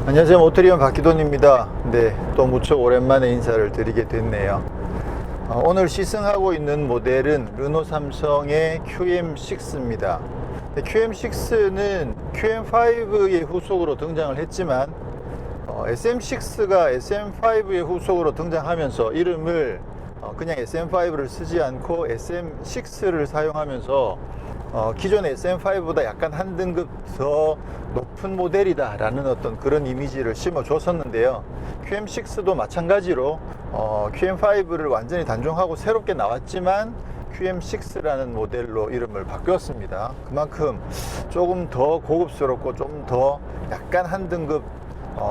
안녕하세요. 모터리온 박기돈입니다. 네, 또 무척 오랜만에 인사를 드리게 됐네요. 오늘 시승하고 있는 모델은 르노 삼성의 QM6입니다. QM6는 QM5의 후속으로 등장을 했지만 SM6가 SM5의 후속으로 등장하면서 이름을 그냥 SM5를 쓰지 않고 SM6를 사용하면서 기존의 SM5보다 약간 한 등급 더 높은 모델이다 라는 어떤 그런 이미지를 심어 줬었는데요. QM6도 마찬가지로 QM5를 완전히 단종하고 새롭게 나왔지만 QM6라는 모델로 이름을 바뀌었습니다. 그만큼 조금 더 고급스럽고 좀 더 약간 한 등급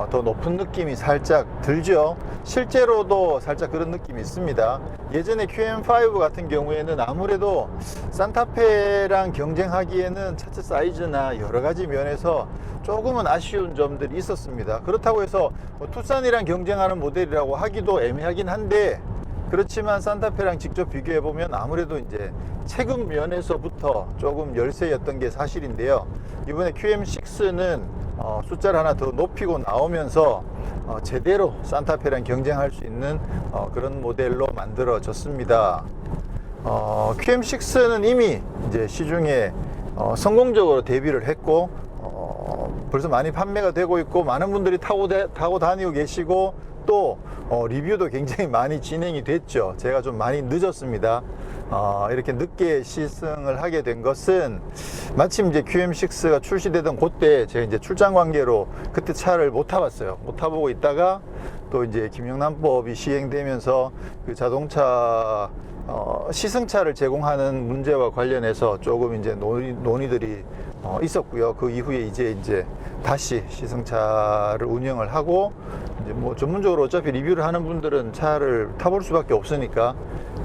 더 높은 느낌이 살짝 들죠. 실제로도 살짝 그런 느낌이 있습니다. 예전에 QM5 같은 경우에는 아무래도 산타페랑 경쟁하기에는 차체 사이즈나 여러 가지 면에서 조금은 아쉬운 점들이 있었습니다. 그렇다고 해서 투싼이랑 경쟁하는 모델이라고 하기도 애매하긴 한데, 그렇지만 산타페랑 직접 비교해 보면 아무래도 이제 체급 면에서부터 조금 열세였던 게 사실인데요. 이번에 QM6는 숫자를 하나 더 높이고 나오면서 제대로 산타페랑 경쟁할 수 있는 그런 모델로 만들어졌습니다. QM6는 이미 이제 시중에 성공적으로 데뷔를 했고 벌써 많이 판매가 되고 있고 많은 분들이 타고 다니고 계시고 또 리뷰도 굉장히 많이 진행이 됐죠. 제가 좀 많이 늦었습니다. 이렇게 늦게 시승을 하게 된 것은 마침 이제 QM6가 출시되던 그때 제가 이제 출장 관계로 그때 차를 못 타봤어요. 못 타보고 있다가 또 이제 김영란법이 시행되면서 그 자동차 시승차를 제공하는 문제와 관련해서 조금 이제 논의들이 있었고요. 그 이후에 이제 다시 시승차를 운영을 하고 이제 뭐 전문적으로 어차피 리뷰를 하는 분들은 차를 타볼 수밖에 없으니까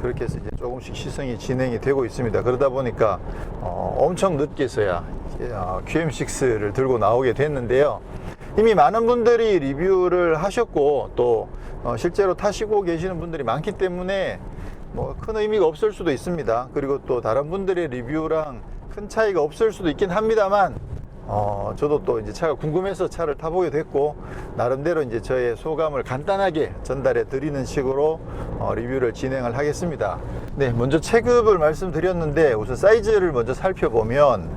그렇게 해서 이제 조금씩 시승이 진행이 되고 있습니다. 그러다 보니까 엄청 늦게서야 QM6를 들고 나오게 됐는데요. 이미 많은 분들이 리뷰를 하셨고 또 실제로 타시고 계시는 분들이 많기 때문에 뭐 큰 의미가 없을 수도 있습니다. 그리고 또 다른 분들의 리뷰랑 큰 차이가 없을 수도 있긴 합니다만 저도 또 이제 차가 궁금해서 차를 타보게 됐고 나름대로 이제 저의 소감을 간단하게 전달해 드리는 식으로 리뷰를 진행을 하겠습니다. 네, 먼저 체급을 말씀드렸는데 우선 사이즈를 먼저 살펴보면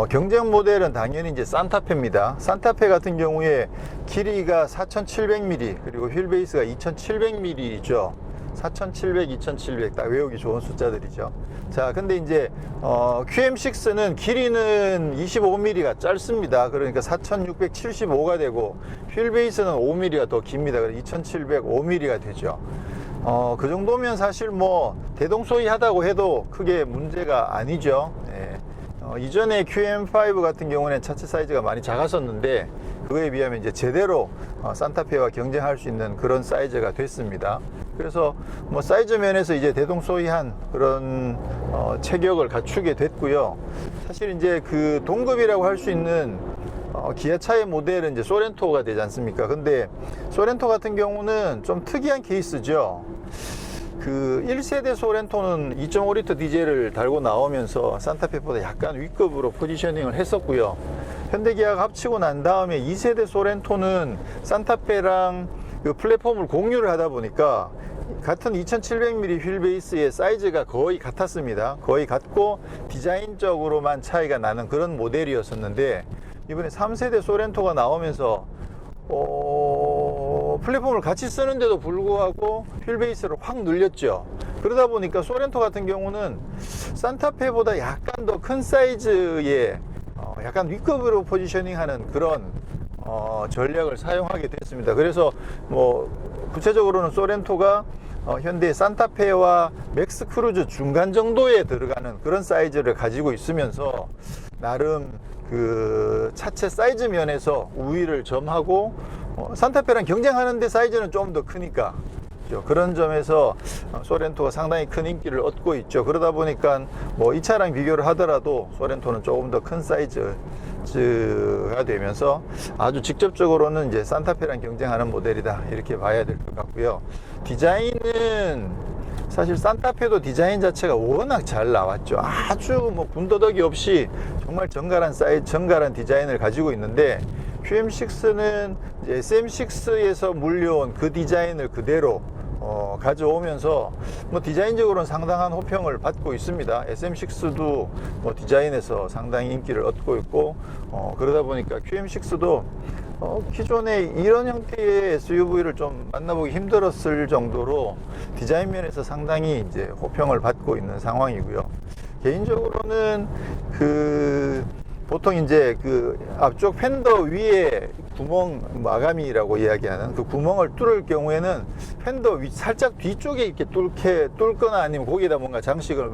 경쟁 모델은 당연히 이제 산타페입니다. 산타페 같은 경우에 길이가 4700mm 그리고 휠 베이스가 2700mm이죠. 4700, 2700 딱 외우기 좋은 숫자들이죠. 자, 근데 이제 QM6는 길이는 25mm가 짧습니다. 그러니까 4675가 되고 휠 베이스는 5mm가 더 깁니다. 그래서 2705mm가 되죠. 그 정도면 사실 뭐 대동소이하다고 해도 크게 문제가 아니죠. 네. 이전에 QM5 같은 경우는 차체 사이즈가 많이 작았었는데 그거에 비하면 이제 제대로 산타페와 경쟁할 수 있는 그런 사이즈가 됐습니다. 그래서 뭐 사이즈 면에서 이제 대동소이한 그런 체격을 갖추게 됐고요. 사실 이제 그 동급이라고 할 수 있는 기아차의 모델은 이제 소렌토가 되지 않습니까? 근데 소렌토 같은 경우는 좀 특이한 케이스죠. 그 1세대 소렌토는 2.5L 디젤을 달고 나오면서 산타페보다 약간 위급으로 포지셔닝을 했었고요. 현대기아가 합치고 난 다음에 2세대 소렌토는 산타페랑 그 플랫폼을 공유를 하다 보니까 같은 2700mm 휠 베이스의 사이즈가 거의 같았습니다. 거의 같고 디자인적으로만 차이가 나는 그런 모델이었었는데 이번에 3세대 소렌토가 나오면서 플랫폼을 같이 쓰는데도 불구하고 휠 베이스를 확 늘렸죠. 그러다 보니까 소렌토 같은 경우는 산타페보다 약간 더 큰 사이즈의 약간 위급으로 포지셔닝하는 그런 전략을 사용하게 됐습니다. 그래서 뭐 구체적으로는 소렌토가 현대 산타페와 맥스 크루즈 중간 정도에 들어가는 그런 사이즈를 가지고 있으면서 나름 그 차체 사이즈 면에서 우위를 점하고 산타페랑 경쟁하는데 사이즈는 좀 더 크니까 그런 점에서 소렌토가 상당히 큰 인기를 얻고 있죠. 그러다 보니까 뭐 이 차랑 비교를 하더라도 소렌토는 조금 더 큰 사이즈가 되면서 아주 직접적으로는 이제 산타페랑 경쟁하는 모델이다 이렇게 봐야 될 것 같고요. 디자인은 사실 산타페도 디자인 자체가 워낙 잘 나왔죠. 아주 뭐 군더더기 없이 정말 정갈한 사이즈, 정갈한 디자인을 가지고 있는데 QM6는 SM6에서 물려온 그 디자인을 그대로 가져오면서 뭐 디자인적으로는 상당한 호평을 받고 있습니다. SM6도 뭐 디자인에서 상당히 인기를 얻고 있고, 그러다 보니까 QM6도 기존에 이런 형태의 SUV를 좀 만나보기 힘들었을 정도로 디자인 면에서 상당히 이제 호평을 받고 있는 상황이고요. 개인적으로는 보통 이제 앞쪽 펜더 위에 구멍, 마감이라고 이야기하는 그 구멍을 뚫을 경우에는 펜더 살짝 뒤쪽에 이렇게 뚫거나 아니면 거기에다 뭔가 장식을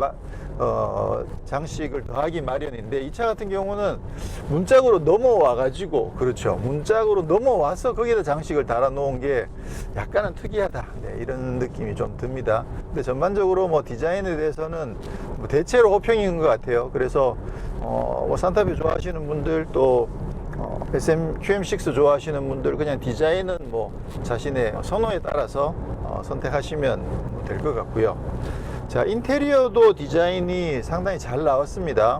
더하기 마련인데, 이 차 같은 경우는 문짝으로 넘어와 가지고, 그렇죠, 문짝으로 넘어와서 거기에다 장식을 달아 놓은 게 약간은 특이하다, 네, 이런 느낌이 좀 듭니다. 근데 전반적으로 뭐 디자인에 대해서는 뭐 대체로 호평인 것 같아요. 그래서 뭐 산타페 좋아하시는 분들, 또 QM6 좋아하시는 분들, 그냥 디자인은 뭐 자신의 선호에 따라서 선택하시면 될 것 같고요. 자, 인테리어도 디자인이 상당히 잘 나왔습니다.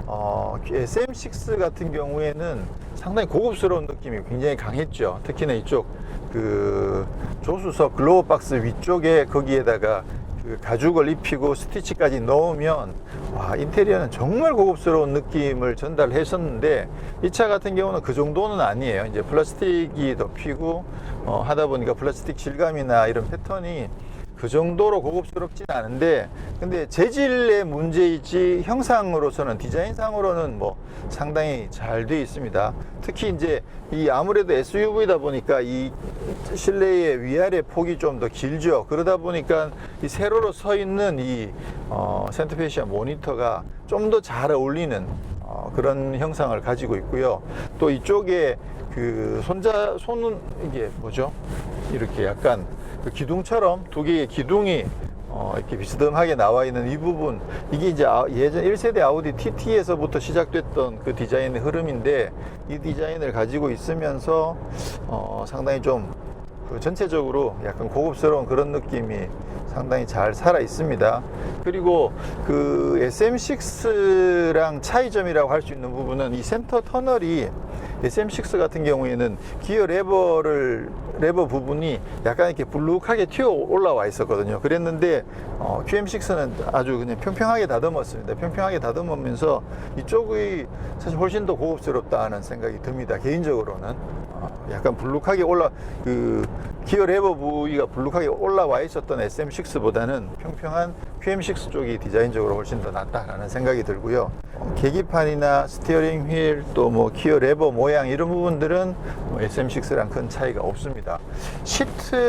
SM6 같은 경우에는 상당히 고급스러운 느낌이 굉장히 강했죠. 특히나 이쪽 조수석 글로우박스 위쪽에 거기에다가 가죽을 입히고 스티치까지 넣으면, 와, 인테리어는 정말 고급스러운 느낌을 전달했었는데, 이 차 같은 경우는 그 정도는 아니에요. 이제 플라스틱이 덮이고 하다 보니까 플라스틱 질감이나 이런 패턴이 그 정도로 고급스럽진 않은데, 근데 재질의 문제이지 형상으로서는, 디자인상으로는 뭐 상당히 잘 되어 있습니다. 특히 이제 아무래도 SUV다 보니까 이 실내의 위아래 폭이 좀 더 길죠. 그러다 보니까 이 세로로 서 있는 센터페시아 모니터가 좀 더 잘 어울리는 그런 형상을 가지고 있고요. 또 이쪽에 손은 이게 뭐죠? 이렇게 약간 기둥처럼 두 개의 기둥이 이렇게 비스듬하게 나와 있는 이 부분, 이게 이제 예전 1세대 아우디 TT에서부터 시작됐던 그 디자인의 흐름인데, 이 디자인을 가지고 있으면서 상당히 좀 전체적으로 약간 고급스러운 그런 느낌이 상당히 잘 살아 있습니다. 그리고 SM6랑 차이점이라고 할 수 있는 부분은 이 센터 터널이, SM6 같은 경우에는 기어 레버 부분이 약간 이렇게 불룩하게 튀어 올라와 있었거든요. 그랬는데 QM6는 아주 그냥 평평하게 다듬었습니다. 평평하게 다듬으면서 이쪽이 사실 훨씬 더 고급스럽다는 생각이 듭니다. 개인적으로는 약간 불룩하게 기어 레버 부위가 불룩하게 올라와 있었던 SM6보다는 평평한 QM6 쪽이 디자인적으로 훨씬 더 낫다라는 생각이 들고요. 계기판이나 스티어링 휠, 또 뭐 기어 레버 모양, 이런 부분들은 SM6랑 큰 차이가 없습니다. 시트는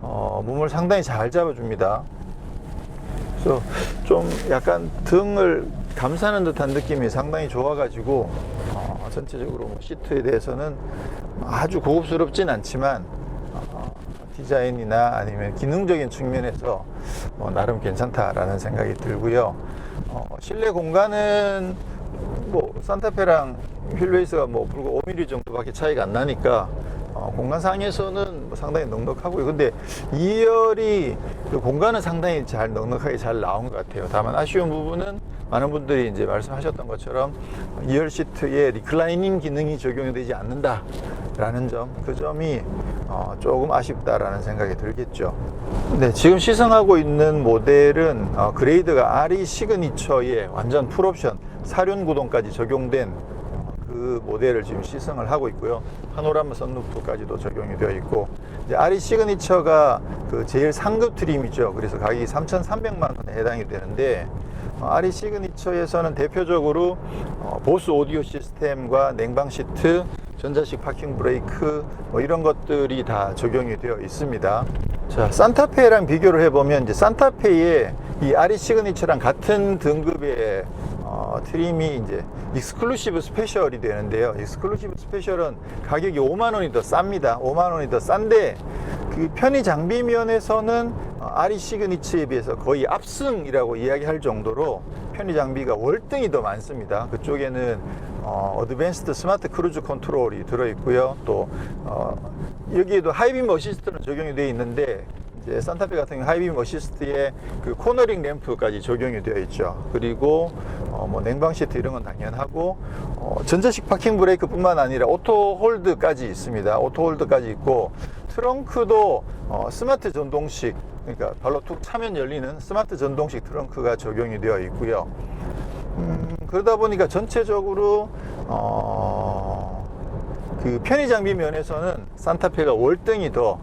몸을 상당히 잘 잡아줍니다. 그래서 좀 약간 등을 감싸는 듯한 느낌이 상당히 좋아가지고 전체적으로 시트에 대해서는 아주 고급스럽진 않지만 디자인이나 아니면 기능적인 측면에서 나름 괜찮다라는 생각이 들고요. 실내 공간은 뭐 산타페랑 휠베이스가 불과 5mm 정도밖에 차이가 안 나니까 공간상에서는 상당히 넉넉하고요. 근데 2열이 공간은 상당히 넉넉하게 잘 나온 것 같아요. 다만 아쉬운 부분은 많은 분들이 이제 말씀하셨던 것처럼 2열 시트에 리클라이닝 기능이 적용이 되지 않는다라는 점, 그 점이 조금 아쉽다라는 생각이 들겠죠. 네, 지금 시승하고 있는 모델은 그레이드가 RE 시그니처에 완전 풀옵션 사륜 구동까지 적용된 그 모델을 지금 시승을 하고 있고요. 파노라마 선루프까지도 적용이 되어 있고, 이제 RE 시그니처가 제일 상급 트림이죠. 그래서 가격이 3,300만 원에 해당이 되는데, RE 시그니처에서는 대표적으로 보스 오디오 시스템과 냉방 시트, 전자식 파킹 브레이크, 이런 것들이 다 적용이 되어 있습니다. 자, 산타페랑 비교를 해보면, 이제 산타페의 이 RE 시그니처랑 같은 등급의 트림이 이제 익스클루시브 스페셜이 되는데요. 익스클루시브 스페셜은 가격이 5만 원이 더 쌉니다. 5만 원이 더 싼데, 그 편의 장비 면에서는 RE 시그니처에 비해서 거의 압승이라고 이야기할 정도로 편의 장비가 월등히 더 많습니다. 그쪽에는 어드밴스드 스마트 크루즈 컨트롤이 들어있고요. 또 여기에도 하이빔 어시스트는 적용이 되어 있는데, 이제 산타페 같은 경우 하이빔 어시스트에 그 코너링 램프까지 적용이 되어 있죠. 그리고 뭐 냉방 시트 이런 건 당연하고 전자식 파킹 브레이크뿐만 아니라 오토 홀드까지 있습니다. 오토 홀드까지 있고 트렁크도 스마트 전동식, 그러니까 발로 툭 차면 열리는 스마트 전동식 트렁크가 적용이 되어 있고요. 그러다 보니까 전체적으로 그 편의 장비 면에서는 산타페가 월등히 더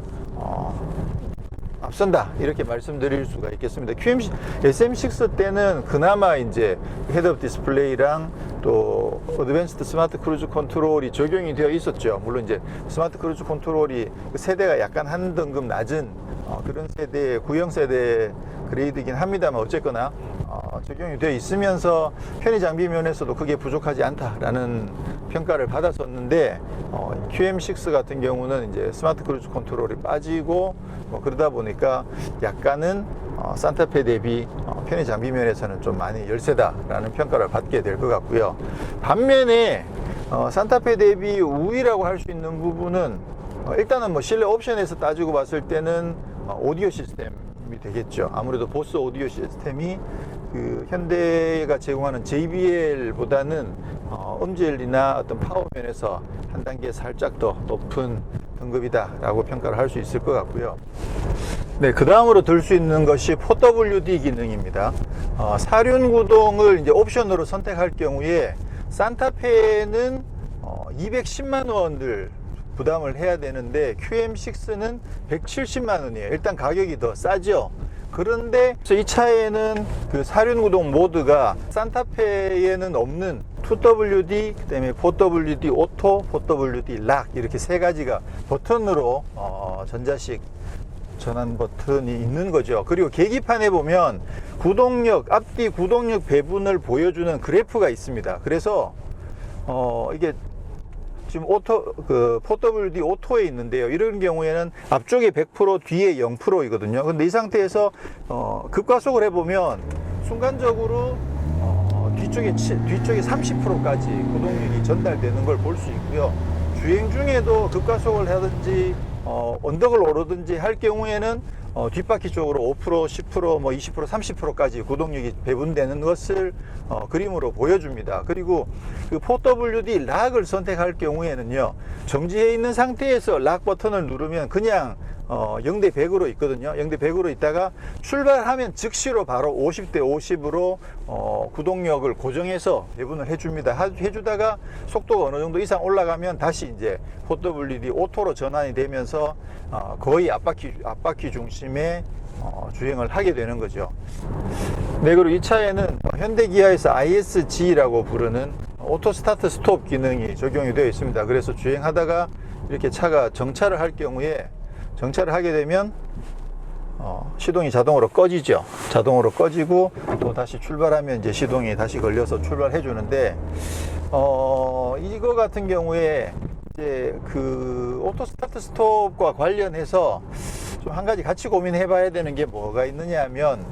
앞선다 이렇게 말씀드릴 수가 있겠습니다. SM6 때는 그나마 이제 헤드업 디스플레이랑 또 어드밴스드 스마트 크루즈 컨트롤이 적용이 되어 있었죠. 물론 이제 스마트 크루즈 컨트롤이 그 세대가 약간 한 등급 낮은 그런 세대의 구형 세대 그레이드이긴 합니다만 어쨌거나 적용이 되어 있으면서 편의 장비 면에서도 크게 부족하지 않다라는 평가를 받았었는데 QM6 같은 경우는 이제 스마트 크루즈 컨트롤이 빠지고 그러다 보니까 약간은 산타페 대비 편의 장비 면에서는 좀 많이 열세다라는 평가를 받게 될 것 같고요. 반면에 산타페 대비 우위라고 할 수 있는 부분은 일단은 뭐 실내 옵션에서 따지고 봤을 때는 오디오 시스템이 되겠죠. 아무래도 보스 오디오 시스템이 그 현대가 제공하는 JBL보다는 음질이나 어떤 파워 면에서 한 단계 살짝 더 높은 등급이다라고 평가를 할 수 있을 것 같고요. 네, 그 다음으로 들 수 있는 것이 4WD 기능입니다. 사륜 구동을 이제 옵션으로 선택할 경우에 산타페는 210만 원을 부담을 해야 되는데 QM6는 170만 원이에요. 일단 가격이 더 싸죠. 그런데 이 차에는 그 사륜 구동 모드가 산타페에는 없는 2WD, 그 다음에 4WD 오토, 4WD 락 이렇게 세 가지가 버튼으로 전자식 전환 버튼이 있는 거죠. 그리고 계기판에 보면 구동력, 앞뒤 구동력 배분을 보여주는 그래프가 있습니다. 그래서 이게 지금 4WD 오토에 있는데요. 이런 경우에는 앞쪽에 100%, 뒤에 0%이거든요. 근데 이 상태에서 급가속을 해보면 순간적으로 뒤쪽에 30%까지 구동력이 전달되는 걸 볼 수 있고요. 주행 중에도 급가속을 하든지 언덕을 오르든지 할 경우에는 뒷바퀴 쪽으로 5%, 10%, 뭐 20%, 30%까지 구동력이 배분되는 것을 그림으로 보여줍니다. 그리고 그 4WD 락을 선택할 경우에는요, 정지해 있는 상태에서 락 버튼을 누르면 그냥 0대 100으로 있거든요. 0대 100으로 있다가 출발하면 즉시로 바로 50대 50으로 구동력을 고정해서 배분을 해줍니다. 해주다가 속도가 어느 정도 이상 올라가면 다시 이제 4WD 오토로 전환이 되면서 거의 앞바퀴 중심의 주행을 하게 되는 거죠. 네, 그리고 이 차에는 현대기아에서 ISG라고 부르는 오토 스타트 스톱 기능이 적용이 되어 있습니다. 그래서 주행하다가 이렇게 차가 정차를 할 경우에 정차를 하게 되면 시동이 자동으로 꺼지죠. 자동으로 꺼지고 또 다시 출발하면 이제 시동이 다시 걸려서 출발해 주는데 이거 같은 경우에 이제 그 오토 스타트 스톱과 관련해서 좀 한 가지 같이 고민해 봐야 되는 게 뭐가 있느냐 하면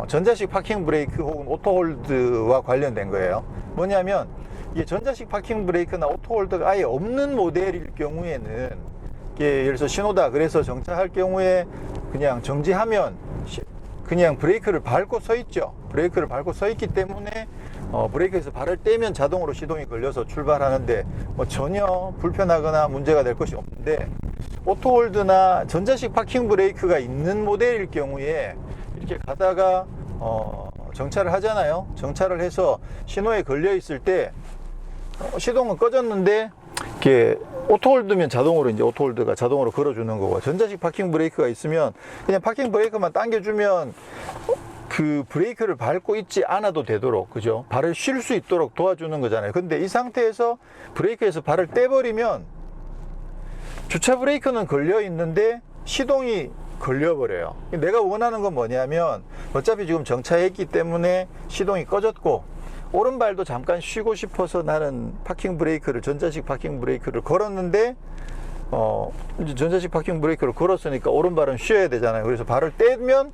전자식 파킹 브레이크 혹은 오토 홀드와 관련된 거예요. 뭐냐면 이게 전자식 파킹 브레이크나 오토 홀드가 아예 없는 모델일 경우에는 예를 들어서 신호다 그래서 정차할 경우에 그냥 정지하면 그냥 브레이크를 밟고 서 있죠. 브레이크를 밟고 서 있기 때문에 브레이크에서 발을 떼면 자동으로 시동이 걸려서 출발하는데 뭐 전혀 불편하거나 문제가 될 것이 없는데, 오토홀드나 전자식 파킹 브레이크가 있는 모델일 경우에 이렇게 가다가 정차를 하잖아요. 정차를 해서 신호에 걸려 있을 때 시동은 꺼졌는데 이렇게 오토홀드면 자동으로 이제 오토홀드가 자동으로 걸어주는 거고, 전자식 파킹 브레이크가 있으면 그냥 파킹 브레이크만 당겨주면 그 브레이크를 밟고 있지 않아도 되도록, 그죠? 발을 쉴 수 있도록 도와주는 거잖아요. 근데 이 상태에서 브레이크에서 발을 떼버리면 주차 브레이크는 걸려 있는데 시동이 걸려버려요. 내가 원하는 건 뭐냐면 어차피 지금 정차했기 때문에 시동이 꺼졌고 오른발도 잠깐 쉬고 싶어서 나는 파킹 브레이크를, 전자식 파킹 브레이크를 걸었는데 이제 전자식 파킹 브레이크를 걸었으니까 오른발은 쉬어야 되잖아요. 그래서 발을 떼면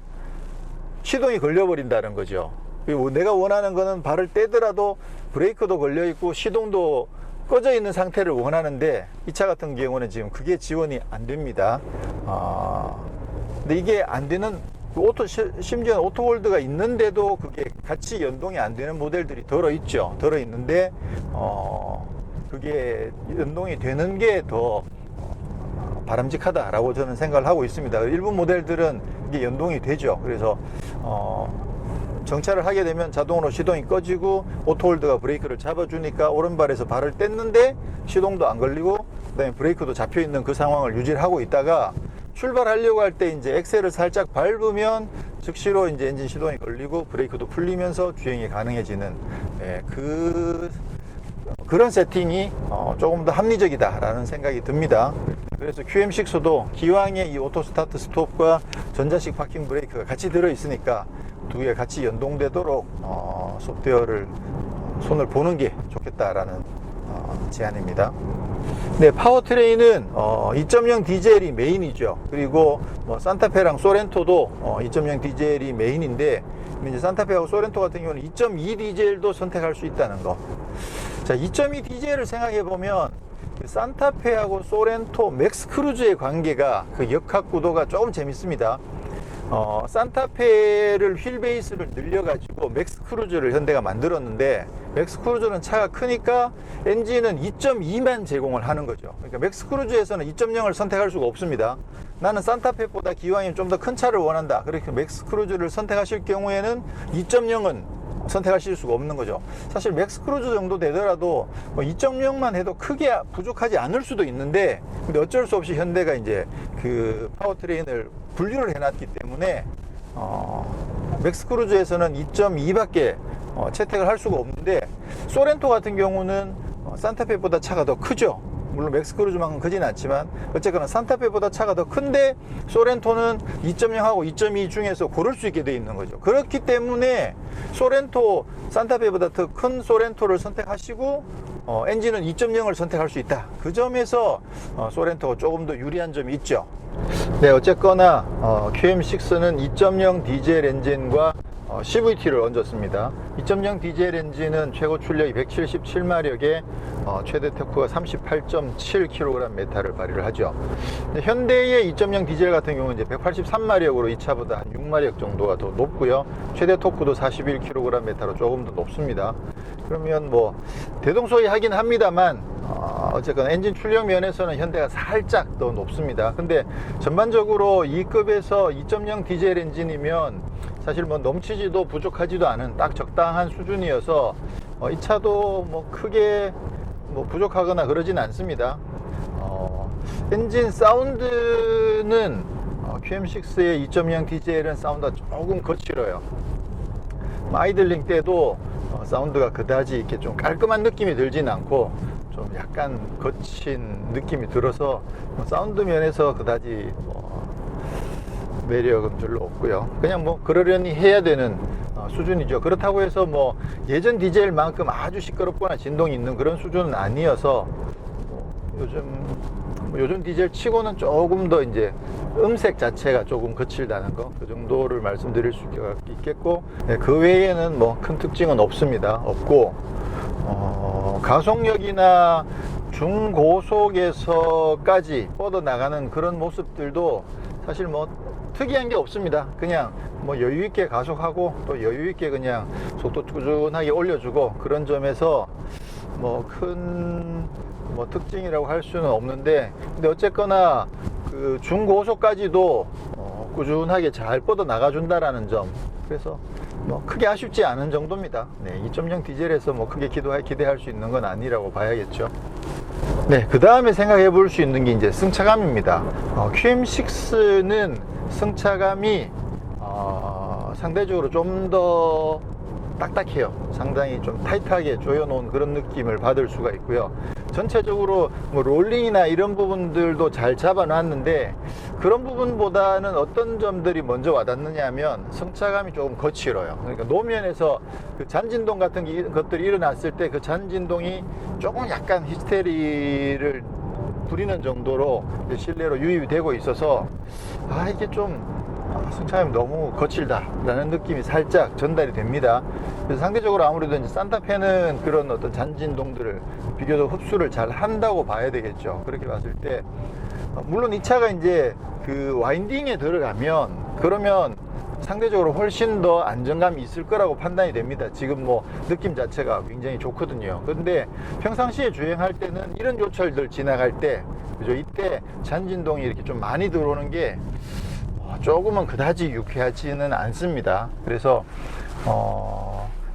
시동이 걸려버린다는 거죠. 그리고 내가 원하는 거는 발을 떼더라도 브레이크도 걸려 있고 시동도 꺼져 있는 상태를 원하는데 이 차 같은 경우는 지금 그게 지원이 안 됩니다. 근데 이게 안 되는 심지어 오토홀드가 있는데도 그게 같이 연동이 안 되는 모델들이 들어있죠. 들어있는데 그게 연동이 되는 게 더 바람직하다라고 저는 생각을 하고 있습니다. 일부 모델들은 이게 연동이 되죠. 그래서 정차를 하게 되면 자동으로 시동이 꺼지고 오토홀드가 브레이크를 잡아주니까 오른발에서 발을 뗐는데 시동도 안 걸리고 그다음에 브레이크도 잡혀 있는 그 상황을 유지를 하고 있다가 출발하려고 할 때 이제 엑셀을 살짝 밟으면 즉시로 이제 엔진 시동이 걸리고 브레이크도 풀리면서 주행이 가능해지는 그런 세팅이 조금 더 합리적이다라는 생각이 듭니다. 그래서 QM6도 기왕에 이 오토 스타트 스톱과 전자식 파킹 브레이크가 같이 들어 있으니까 두 개 같이 연동되도록 소프트웨어를 손을 보는 게 좋겠다라는 제안입니다. 네, 파워트레인은 2.0 디젤이 메인이죠. 그리고 뭐 산타페랑 소렌토도 2.0 디젤이 메인인데 이제 산타페하고 소렌토 같은 경우는 2.2 디젤도 선택할 수 있다는 거. 자, 2.2 디젤을 생각해 보면 산타페하고 소렌토 맥스크루즈의 관계가 그 역학 구도가 조금 재밌습니다. 산타페를 휠 베이스를 늘려가지고 맥스크루즈를 현대가 만들었는데 맥스크루즈는 차가 크니까 엔진은 2.2만 제공을 하는 거죠. 그러니까 맥스크루즈에서는 2.0을 선택할 수가 없습니다. 나는 산타페보다 기왕이면 좀 더 큰 차를 원한다. 그렇게 맥스크루즈를 선택하실 경우에는 2.0은 선택하실 수가 없는 거죠. 사실 맥스크루즈 정도 되더라도 뭐 2.0만 해도 크게 부족하지 않을 수도 있는데 근데 어쩔 수 없이 현대가 이제 그 파워트레인을 분류를 해놨기 때문에 맥스크루즈에서는 2.2밖에 채택을 할 수가 없는데 소렌토 같은 경우는 산타페보다 차가 더 크죠. 물론 맥스크루즈만큼 크진 않지만 어쨌거나 산타페보다 차가 더 큰데 소렌토는 2.0하고 2.2 중에서 고를 수 있게 돼 있는 거죠. 그렇기 때문에 소렌토, 산타페보다 더 큰 소렌토를 선택하시고 엔진은 2.0을 선택할 수 있다. 그 점에서 소렌토가 조금 더 유리한 점이 있죠. 네, 어쨌거나 QM6는 2.0 디젤 엔진과 CVT를 얹었습니다. 2.0 디젤 엔진은 최고 출력이 177마력에 최대 토크가 38.7kg 메타를 발휘를 하죠. 현대의 2.0 디젤 같은 경우는 이제 183마력으로 이 차보다 한 6마력 정도가 더 높고요. 최대 토크도 41kg 메타로 조금 더 높습니다. 그러면 뭐 대동소이하긴 합니다만 어쨌거나 엔진 출력 면에서는 현대가 살짝 더 높습니다. 근데 전반적으로 2급에서 2.0 디젤 엔진이면 사실 뭐 넘치지도 부족하지도 않은 딱 적당한 수준이어서 이 차도 뭐 크게 뭐 부족하거나 그러진 않습니다. 엔진 사운드는 QM6의 2.0 디젤은 사운드가 조금 거칠어요. 아이들링 때도 사운드가 그다지 이렇게 좀 깔끔한 느낌이 들진 않고 좀 약간 거친 느낌이 들어서 사운드 면에서 그다지 매력은 별로 없고요. 그냥 뭐 그러려니 해야 되는 수준이죠. 그렇다고 해서 뭐 예전 디젤만큼 아주 시끄럽거나 진동이 있는 그런 수준은 아니어서 요즘 디젤 치고는 조금 더 이제 음색 자체가 조금 거칠다는 거, 그 정도를 말씀드릴 수 있겠고, 네, 그 외에는 뭐 큰 특징은 없습니다. 없고 가속력이나 중고속에서까지 뻗어나가는 그런 모습들도 사실 뭐 특이한 게 없습니다. 그냥 뭐 여유있게 가속하고 또 여유있게 그냥 속도 꾸준하게 올려주고, 그런 점에서 뭐 큰 특징이라고 할 수는 없는데, 근데 어쨌거나 그 중고속까지도 꾸준하게 잘 뻗어 나가준다라는 점, 그래서 뭐 크게 아쉽지 않은 정도입니다. 네, 2.0 디젤에서 뭐 크게 기대할 수 있는 건 아니라고 봐야겠죠. 네, 그 다음에 생각해 볼 수 있는 게 이제 승차감입니다. QM6는 승차감이 상대적으로 좀 더 딱딱해요. 상당히 좀 타이트하게 조여놓은 그런 느낌을 받을 수가 있고요. 전체적으로 뭐 롤링이나 이런 부분들도 잘 잡아놨는데, 그런 부분보다는 어떤 점들이 먼저 와닿느냐 하면 승차감이 조금 거칠어요. 그러니까 노면에서 그 잔진동 같은 것들이 일어났을 때 그 잔진동이 조금 약간 히스테리를 부리는 정도로 실내로 유입이 되고 있어서 이게 좀 승차감이 너무 거칠다라는 느낌이 살짝 전달이 됩니다. 그래서 상대적으로 아무래도 이제 산타페는 그런 어떤 잔진동들을 비교적 흡수를 잘 한다고 봐야 되겠죠. 그렇게 봤을 때 물론 이 차가 이제 그 와인딩에 들어가면 그러면 상대적으로 훨씬 더 안정감이 있을 거라고 판단이 됩니다. 지금 뭐 느낌 자체가 굉장히 좋거든요. 그런데 평상시에 주행할 때는 이런 요철들 지나갈 때, 그죠? 이때 잔진동이 이렇게 좀 많이 들어오는 게 조금은 그다지 유쾌하지는 않습니다. 그래서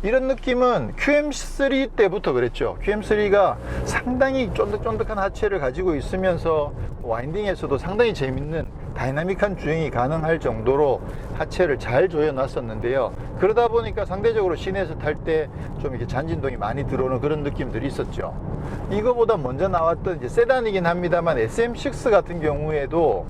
이런 느낌은 QM3 때부터 그랬죠. QM3가 상당히 쫀득쫀득한 하체를 가지고 있으면서 와인딩에서도 상당히 재밌는 다이나믹한 주행이 가능할 정도로 하체를 잘 조여 놨었는데요. 그러다 보니까 상대적으로 시내에서 탈 때 좀 이렇게 잔진동이 많이 들어오는 그런 느낌들이 있었죠. 이거보다 먼저 나왔던 이제 세단이긴 합니다만 SM6 같은 경우에도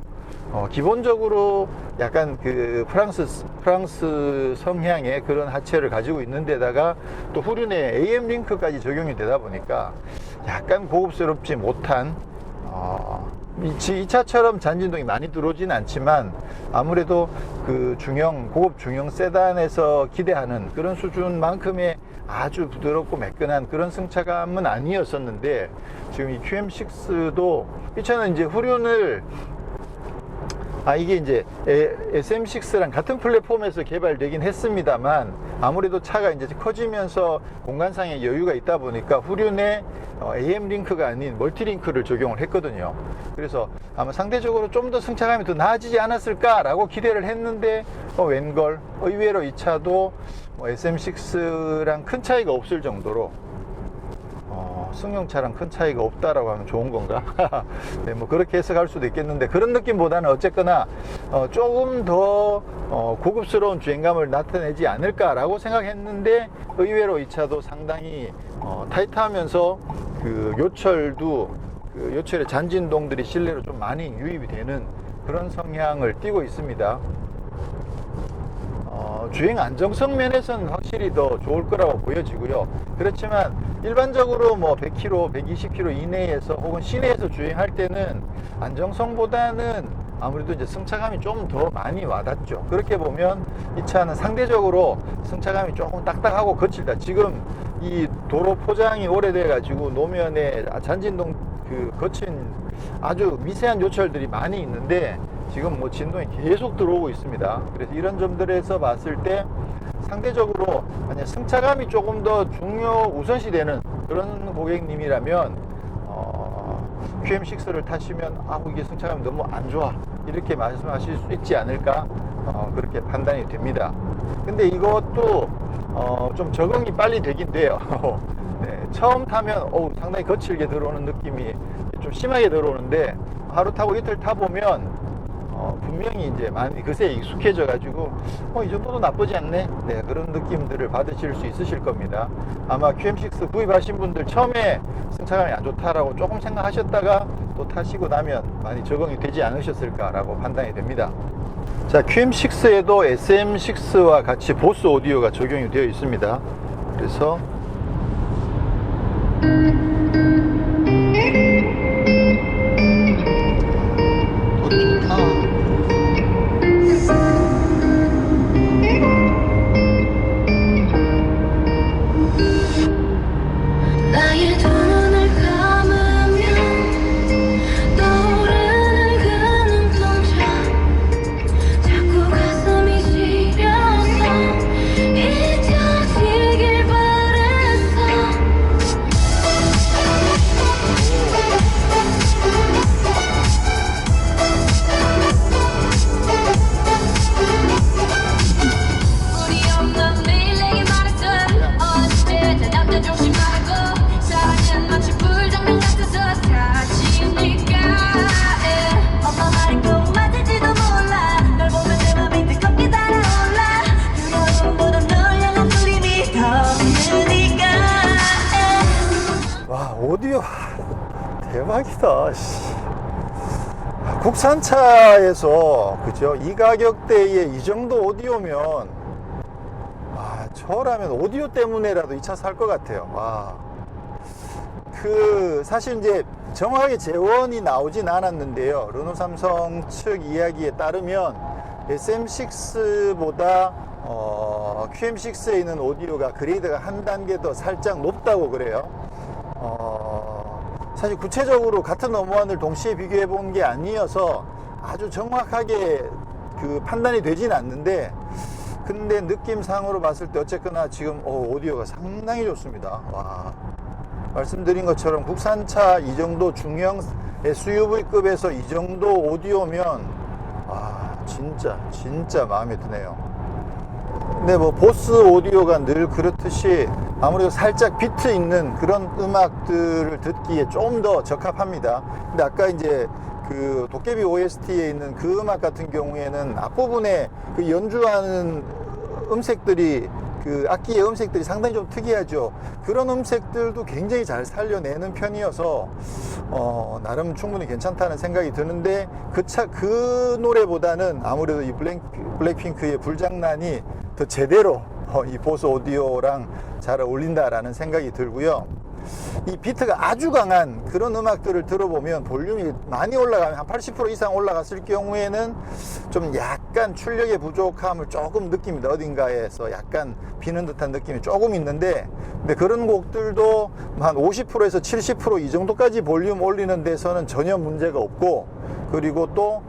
기본적으로 약간 그 프랑스 성향의 그런 하체를 가지고 있는 데다가 또 후륜에 AM 링크까지 적용이 되다 보니까 약간 고급스럽지 못한 이 차처럼 잔진동이 많이 들어오진 않지만 아무래도 그 고급 중형 세단에서 기대하는 그런 수준만큼의 아주 부드럽고 매끈한 그런 승차감은 아니었었는데, 지금 이 QM6도 이 차는 이제 후륜을 이게 이제 SM6랑 같은 플랫폼에서 개발되긴 했습니다만 아무래도 차가 이제 커지면서 공간상의 여유가 있다 보니까 후륜에 AM 링크가 아닌 멀티 링크를 적용을 했거든요. 그래서 아마 상대적으로 좀 더 승차감이 더 나아지지 않았을까라고 기대를 했는데 웬걸 의외로 이 차도 SM6랑 큰 차이가 없을 정도로 승용차랑 큰 차이가 없다라고 하면 좋은 건가? 네, 뭐 그렇게 해석할 수도 있겠는데, 그런 느낌보다는 어쨌거나 조금 더 고급스러운 주행감을 나타내지 않을까라고 생각했는데 의외로 이 차도 상당히 타이트하면서 그 요철의 잔진동들이 실내로 좀 많이 유입이 되는 그런 성향을 띠고 있습니다. 주행 안정성 면에서는 확실히 더 좋을 거라고 보여지고요. 그렇지만 일반적으로 뭐 100km, 120km 이내에서 혹은 시내에서 주행할 때는 안정성보다는 아무래도 이제 승차감이 좀 더 많이 와닿죠. 그렇게 보면 이 차는 상대적으로 승차감이 조금 딱딱하고 거칠다. 지금 이 도로 포장이 오래돼 가지고 노면에 잔진동 그 거친 아주 미세한 요철들이 많이 있는데 지금 뭐 진동이 계속 들어오고 있습니다. 그래서 이런 점들에서 봤을 때 상대적으로 만약 승차감이 조금 더 우선시 되는 그런 고객님이라면 QM6를 타시면 이게 승차감이 너무 안 좋아 이렇게 말씀하실 수 있지 않을까 그렇게 판단이 됩니다. 근데 이것도 좀 적응이 빨리 되긴 돼요. 네, 처음 타면 상당히 거칠게 들어오는 느낌이 좀 심하게 들어오는데 하루 타고 이틀 타보면 분명히 이제 많이 그새 익숙해져 가지고 이 정도도 나쁘지 않네, 네, 그런 느낌들을 받으실 수 있으실 겁니다. 아마 QM6 구입하신 분들 처음에 승차감이 안 좋다라고 조금 생각하셨다가 또 타시고 나면 많이 적응이 되지 않으셨을까 라고 판단이 됩니다. 자, QM6에도 SM6와 같이 보스 오디오가 적용이 되어 있습니다. 그래서 나의 두 눈을 감으면 떠오르는 그 눈동자 자꾸 가슴이 시려서 잊혀지길 바랬어. 우리 엄마 매일 내게 말했어. 어렸을 때 내 남자 조심하라고. 사랑은 마치 불장난 같아서 사치니까. 엄마 말이 꼭 맞을지도 몰라. 널 보면 내 맘이 뜨겁게 달아올라. 두려움보다 널 향한 두림이 더 크니까. 와, 오디오 대박이다. 국산차에서 그죠? 이 가격대에 이 정도 오디오면 저라면 오디오 때문에라도 이 차 살 것 같아요. 사실 이제 정확하게 재원이 나오진 않았는데요. 르노 삼성 측 이야기에 따르면 SM6보다 QM6에 있는 오디오가 그레이드가 한 단계 더 살짝 높다고 그래요. 사실 구체적으로 같은 어무한을 동시에 비교해 본 게 아니어서 아주 정확하게 그 판단이 되진 않는데, 근데 느낌상으로 봤을 때 어쨌거나 지금 오디오가 상당히 좋습니다. 와, 말씀드린 것처럼 국산차 이 정도 중형 SUV급에서 이 정도 오디오면 진짜 마음에 드네요. 근데 뭐 보스 오디오가 늘 그렇듯이 아무래도 살짝 비트 있는 그런 음악들을 듣기에 좀 더 적합합니다. 근데 아까 이제 그 도깨비 OST에 있는 그 음악 같은 경우에는 앞부분에 그 연주하는 음색들이, 그 악기의 음색들이 상당히 좀 특이하죠. 그런 음색들도 굉장히 잘 살려내는 편이어서 나름 충분히 괜찮다는 생각이 드는데, 그 노래보다는 아무래도 이 블랙핑크의 불장난이 더 제대로 이 보스 오디오랑 잘 어울린다라는 생각이 들고요. 이 비트가 아주 강한 그런 음악들을 들어보면 볼륨이 많이 올라가면 한 80% 이상 올라갔을 경우에는 좀 약간 출력의 부족함을 조금 느낍니다. 어딘가에서 약간 비는 듯한 느낌이 조금 있는데, 근데 그런 곡들도 한 50%에서 70% 이 정도까지 볼륨 올리는 데서는 전혀 문제가 없고, 그리고 또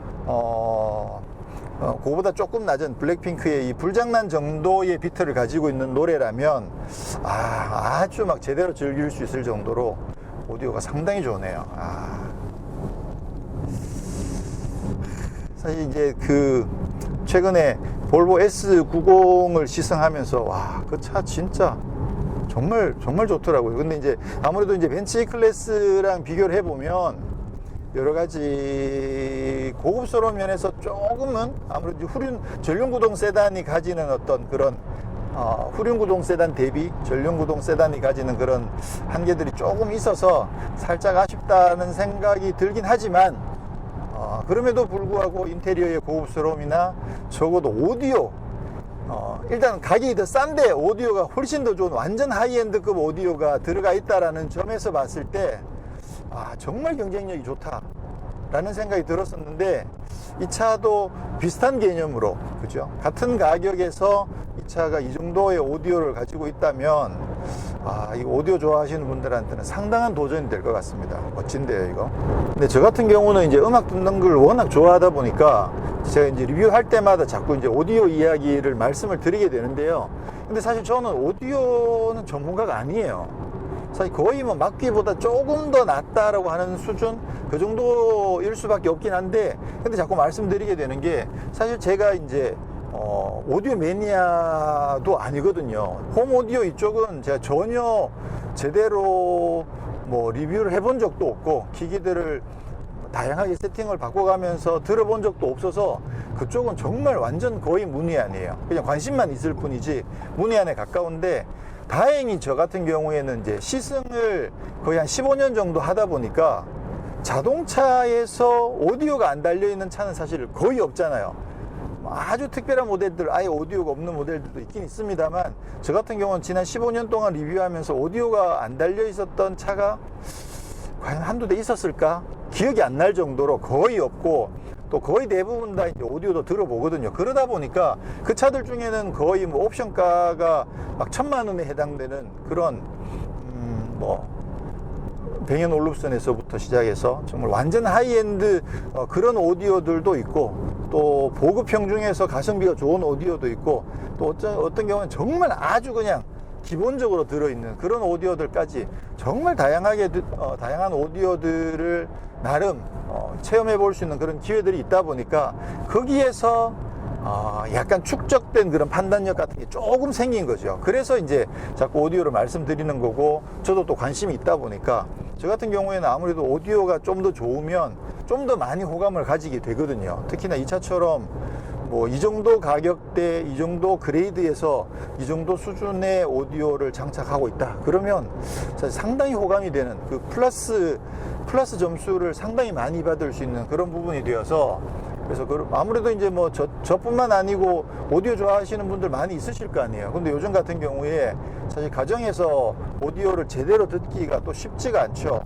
그거보다 조금 낮은 블랙핑크의 이 불장난 정도의 비트를 가지고 있는 노래라면 아주 막 제대로 즐길 수 있을 정도로 오디오가 상당히 좋네요. 사실 이제 그 최근에 볼보 S90을 시승하면서 그 차 진짜 정말 좋더라고요. 근데 이제 아무래도 이제 벤츠 클래스랑 비교를 해보면 여러 가지 고급스러운 면에서 조금은 아무래도 전륜구동 세단이 가지는 어떤 그런 후륜구동 세단 대비 전륜구동 세단이 가지는 그런 한계들이 조금 있어서 살짝 아쉽다는 생각이 들긴 하지만, 그럼에도 불구하고 인테리어의 고급스러움이나 적어도 오디오, 일단 가격이 더 싼데 오디오가 훨씬 더 좋은 완전 하이엔드급 오디오가 들어가 있다라는 점에서 봤을 때 정말 경쟁력이 좋다라는 생각이 들었었는데, 이 차도 비슷한 개념으로, 그죠? 같은 가격에서 이 차가 이 정도의 오디오를 가지고 있다면 이 오디오 좋아하시는 분들한테는 상당한 도전이 될 것 같습니다. 멋진데요, 이거. 근데 저 같은 경우는 이제 음악 듣는 걸 워낙 좋아하다 보니까 제가 이제 리뷰할 때마다 자꾸 이제 오디오 이야기를 말씀을 드리게 되는데요. 근데 사실 저는 오디오는 전문가가 아니에요. 사실 거의 뭐 막귀보다 조금 더 낫다라고 하는 수준, 그 정도일 수밖에 없긴 한데, 근데 자꾸 말씀드리게 되는 게, 사실 제가 이제 오디오 매니아도 아니거든요. 홈 오디오 이쪽은 제가 전혀 제대로 뭐 리뷰를 해본 적도 없고, 기기들을 다양하게 세팅을 바꿔가면서 들어본 적도 없어서 그쪽은 정말 완전 거의 문외한이에요. 그냥 관심만 있을 뿐이지 문외한에 가까운데, 다행히 저 같은 경우에는 이제 시승을 거의 한 15년 정도 하다 보니까 자동차에서 오디오가 안 달려있는 차는 사실 거의 없잖아요. 아주 특별한 모델들, 아예 오디오가 없는 모델들도 있긴 있습니다만, 저 같은 경우는 지난 15년 동안 리뷰하면서 오디오가 안 달려있었던 차가 과연 한두 대 있었을까? 기억이 안 날 정도로 거의 없고, 또 거의 대부분 다 이제 오디오도 들어보거든요. 그러다 보니까 그 차들 중에는 거의 뭐 옵션가가 막 1,000만 원에 해당되는 그런 뭐 뱅앤 올룹슨에서부터 시작해서 정말 완전 하이엔드 그런 오디오들도 있고, 또 보급형 중에서 가성비가 좋은 오디오도 있고, 또 어떤 경우는 정말 아주 그냥 기본적으로 들어있는 그런 오디오들까지 정말 다양한 오디오들을 나름 체험해 볼 수 있는 그런 기회들이 있다 보니까, 거기에서 약간 축적된 그런 판단력 같은 게 조금 생긴 거죠. 그래서 이제 자꾸 오디오를 말씀드리는 거고, 저도 또 관심이 있다 보니까 저 같은 경우에는 아무래도 오디오가 좀 더 좋으면 좀 더 많이 호감을 가지게 되거든요. 특히나 이 차처럼 뭐 이 정도 가격대, 이 정도 그레이드에서 이 정도 수준의 오디오를 장착하고 있다 그러면 사실 상당히 호감이 되는, 그 플러스 점수를 상당히 많이 받을 수 있는 그런 부분이 되어서, 그래서 아무래도 이제 뭐 저뿐만 아니고 오디오 좋아하시는 분들 많이 있으실 거 아니에요. 근데 요즘 같은 경우에 사실 가정에서 오디오를 제대로 듣기가 또 쉽지가 않죠.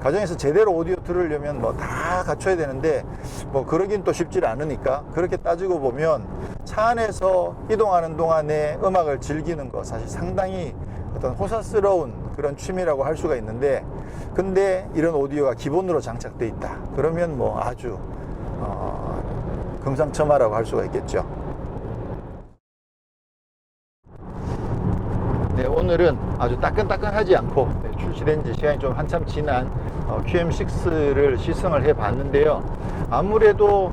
가정에서 제대로 오디오 들으려면 뭐 다 갖춰야 되는데, 뭐 그러긴 또 쉽지 않으니까, 그렇게 따지고 보면 차 안에서 이동하는 동안에 음악을 즐기는 거 사실 상당히 어떤 호사스러운 그런 취미라고 할 수가 있는데, 근데 이런 오디오가 기본으로 장착되어 있다. 그러면 뭐 아주 금상첨화라고 할 수가 있겠죠. 네, 오늘은 아주 따끈따끈하지 않고 출시된 지 시간이 좀 한참 지난 QM6를 시승을 해 봤는데요. 아무래도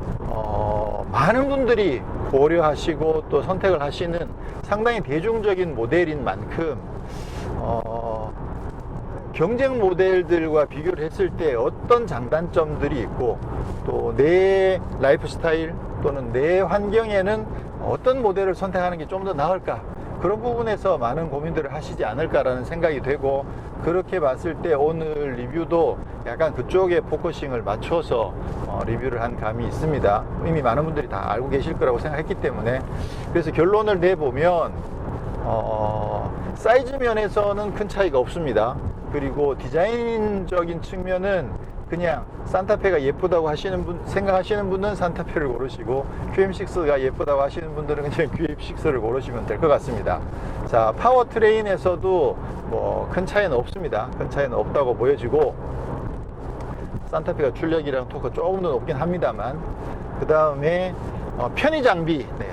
많은 분들이 고려하시고 또 선택을 하시는 상당히 대중적인 모델인 만큼 경쟁 모델들과 비교를 했을 때 어떤 장단점들이 있고 또 내 라이프 스타일 또는 내 환경에는 어떤 모델을 선택하는 게 좀 더 나을까, 그런 부분에서 많은 고민들을 하시지 않을까라는 생각이 되고, 그렇게 봤을 때 오늘 리뷰도 약간 그쪽에 포커싱을 맞춰서 리뷰를 한 감이 있습니다. 이미 많은 분들이 다 알고 계실 거라고 생각했기 때문에. 그래서 결론을 내보면 사이즈 면에서는 큰 차이가 없습니다. 그리고 디자인적인 측면은 그냥 산타페가 예쁘다고 생각하시는 분은 산타페를 고르시고, QM6가 예쁘다고 하시는 분들은 그냥 QM6를 고르시면 될 것 같습니다. 자, 파워트레인에서도 뭐 큰 차이는 없습니다. 큰 차이는 없다고 보여지고, 산타페가 출력이랑 토크가 조금 더 높긴 합니다만, 그 다음에 편의 장비. 네.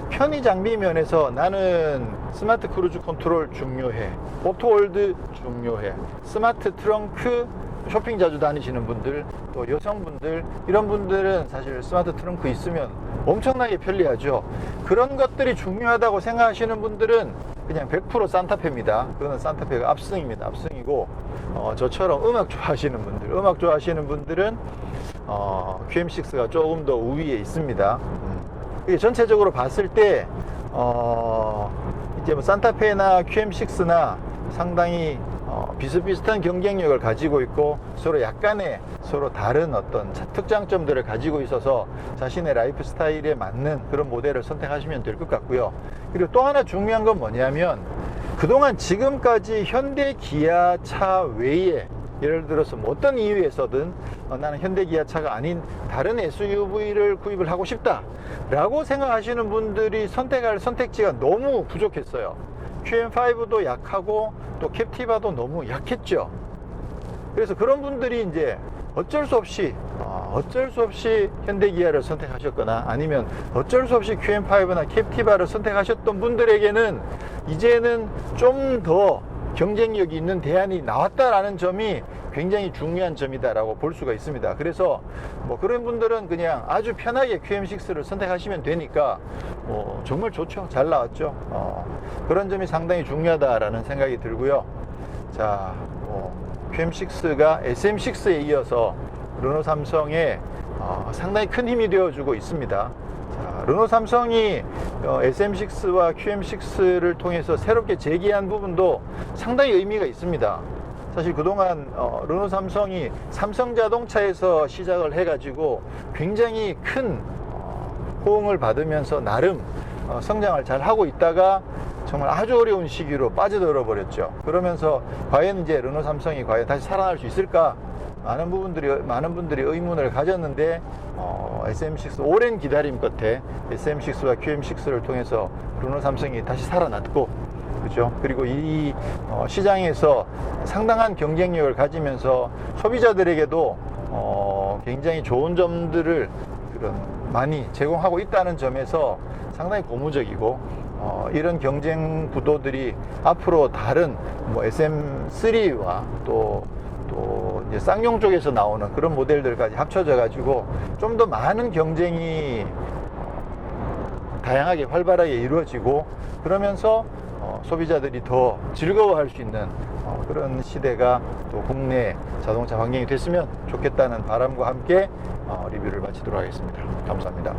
편의 장비 면에서 나는 스마트 크루즈 컨트롤 중요해, 오토홀드 중요해, 스마트 트렁크, 쇼핑 자주 다니시는 분들, 또 여성분들, 이런 분들은 사실 스마트 트렁크 있으면 엄청나게 편리하죠. 그런 것들이 중요하다고 생각하시는 분들은 그냥 100% 산타페입니다. 그거는 산타페가 압승입니다. 압승이고, 저처럼 음악 좋아하시는 분들은 QM6가 조금 더 우위에 있습니다. 이게 전체적으로 봤을 때 이제 뭐 산타페나 QM6나 상당히 비슷비슷한 경쟁력을 가지고 있고, 서로 다른 어떤 특장점들을 가지고 있어서 자신의 라이프 스타일에 맞는 그런 모델을 선택하시면 될 것 같고요. 그리고 또 하나 중요한 건 뭐냐면, 그동안 지금까지 현대 기아차 외에 예를 들어서 뭐 어떤 이유에서든 나는 현대 기아차가 아닌 다른 SUV를 구입을 하고 싶다 라고 생각하시는 분들이 선택할 선택지가 너무 부족했어요. QM5도 약하고 또 캡티바도 너무 약했죠. 그래서 그런 분들이 이제 어쩔 수 없이 현대 기아를 선택하셨거나, 아니면 어쩔 수 없이 QM5나 캡티바를 선택하셨던 분들에게는 이제는 좀 더 경쟁력이 있는 대안이 나왔다라는 점이 굉장히 중요한 점이다라고 볼 수가 있습니다. 그래서 뭐 그런 분들은 그냥 아주 편하게 QM6를 선택하시면 되니까 정말 좋죠. 잘 나왔죠. 그런 점이 상당히 중요하다라는 생각이 들고요. 자, QM6가 SM6에 이어서 르노 삼성에 상당히 큰 힘이 되어주고 있습니다. 자, 르노 삼성이 SM6와 QM6를 통해서 새롭게 재기한 부분도 상당히 의미가 있습니다. 사실 그동안 르노 삼성이 삼성자동차에서 시작을 해가지고 굉장히 큰 호응을 받으면서 나름 성장을 잘 하고 있다가 정말 아주 어려운 시기로 빠져들어 버렸죠. 그러면서 과연 이제 르노 삼성이 과연 다시 살아날 수 있을까? 많은 분들이 의문을 가졌는데, SM6 오랜 기다림 끝에 SM6와 QM6를 통해서 르노 삼성이 다시 살아났고, 그죠? 그리고 이 시장에서 상당한 경쟁력을 가지면서 소비자들에게도 굉장히 좋은 점들을 많이 제공하고 있다는 점에서 상당히 고무적이고, 이런 경쟁 구도들이 앞으로 다른 뭐 SM3와 또 이제 쌍용 쪽에서 나오는 그런 모델들까지 합쳐져 가지고 좀 더 많은 경쟁이 다양하게 활발하게 이루어지고, 그러면서 소비자들이 더 즐거워할 수 있는 그런 시대가 또 국내 자동차 환경이 됐으면 좋겠다는 바람과 함께 리뷰를 마치도록 하겠습니다. 감사합니다.